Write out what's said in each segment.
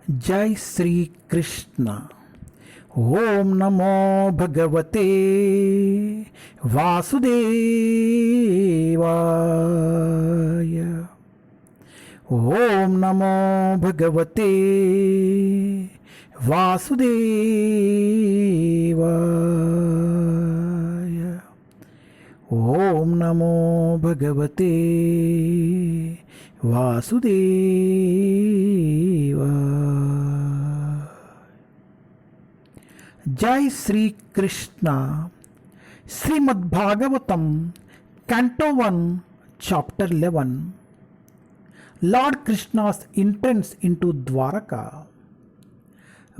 जय श्री कृष्ण। ओम नमो भगवते वासुदेवाय। ओम नमो भगवते वासुदेवाय। ओम नमो भगवते वासुदेवाय। जय Shri Krishna. Srimad Bhagavatam canto 1 chapter 11। Lord कृष्णा's entrance into द्वारका।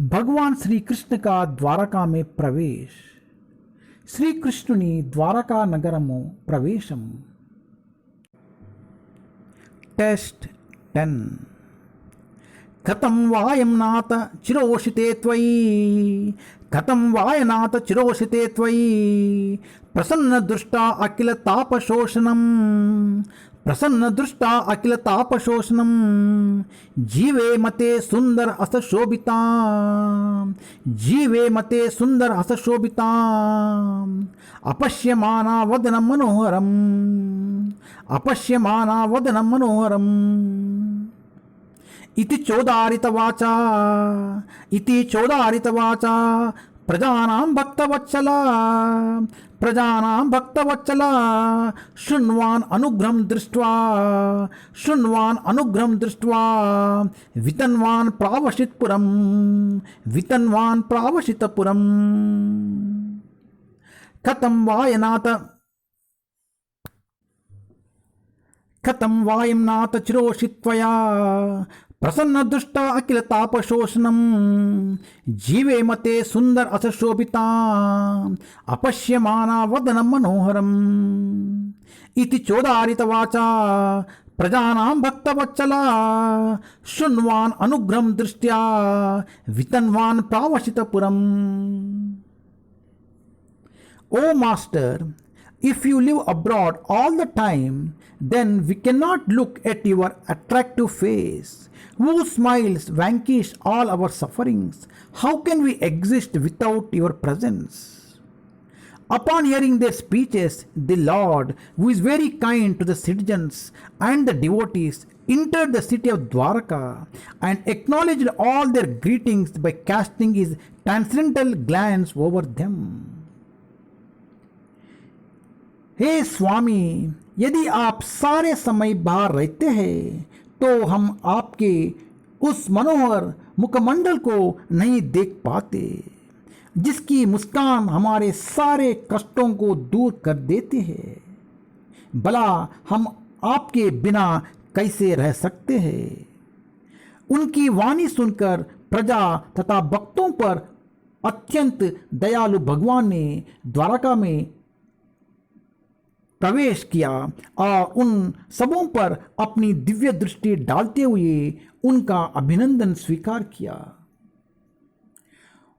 भगवान श्री कृष्ण का द्वारका में प्रवेश। श्री कृष्णुनि द्वारका नगरमु प्रवेशम। टेस्ट 10। कथं वायं नाथ चिरोषिते त्वयि, कथं वायनाथ चिरोषिते त्वयि, प्रसन्न दृष्टा अखिल तापशोषणं, प्रसन्न दृष्टा अखिल तापशोषणं, जीवे मते सुंदर असशोभिता, जीवे मते सुंदर असशोभिता, अपश्यमाना वदनं मनोहरम्, अपश्यमाना वदनं मनोहरम्। इति चोदारितवाचा, इति चोदारितवाचा, प्रजानां भक्तवत्सला, प्रजानां भक्तवत्सला, शृण्वान् अनुग्रहं दृष्ट्वा, शृण्वान् अनुग्रहं दृष्ट्वा, वितन्वान् प्रावशितपुरम्, वितन्वान् प्रावशितपुरम्। कथं वायनाथ, कथं वायं नाथ चिरोषित्वया, प्रसन्न दृष्टा अखिल तापशोषणं, जीवे मते सुंदर असशोभिता, अपश्यमाना वदनं मनोहरम्। इति चोदारितवाचा, प्रजानां भक्तवत्सला, शृण्वान् अनुग्रहं दृष्ट्या, वितन्वान् प्रावशितपुरम्। O Master, if you live abroad all the time, then we cannot look at your attractive face, whose smiles vanquish all our sufferings. How can we exist without your presence? Upon hearing their speeches, the Lord, who is very kind to the citizens and the devotees, entered the city of Dwarka and acknowledged all their greetings by casting his transcendental glance over them. हे स्वामी, यदि आप सारे समय बाहर रहते हैं तो हम आपके उस मनोहर मुखमंडल को नहीं देख पाते, जिसकी मुस्कान हमारे सारे कष्टों को दूर कर देती है। भला हम आपके बिना कैसे रह सकते हैं? उनकी वाणी सुनकर प्रजा तथा भक्तों पर अत्यंत दयालु भगवान ने द्वारका में प्रवेश किया और उन सबों पर अपनी दिव्य दृष्टि डालते हुए उनका अभिनंदन स्वीकार किया।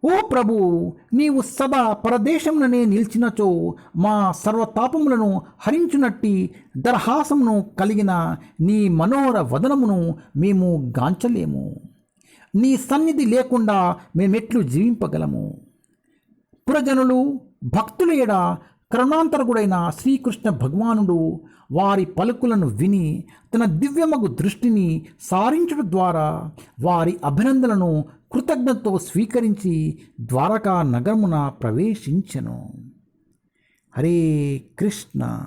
ఓ ప్రభు, నీవు సదా పరదేశముననే నిలిచినచో మా సర్వతాపములను హరించునట్టి దర్హాసమును కలిగిన నీ మనోహర వదనమును మేము గాంచలేము. నీ సన్నిధి లేకుండా మేమెట్లు జీవింపగలము? పురజనులు భక్తుల ఎడ కరుణాంతరగుడైన శ్రీకృష్ణ భగవానుడు వారి పలుకులను విని తన దివ్యమగు దృష్టిని సారించడం ద్వారా వారి అభినందనలను కృతజ్ఞతతో స్వీకరించి ద్వారకా నగరమున ప్రవేశించెను. హరే కృష్ణ.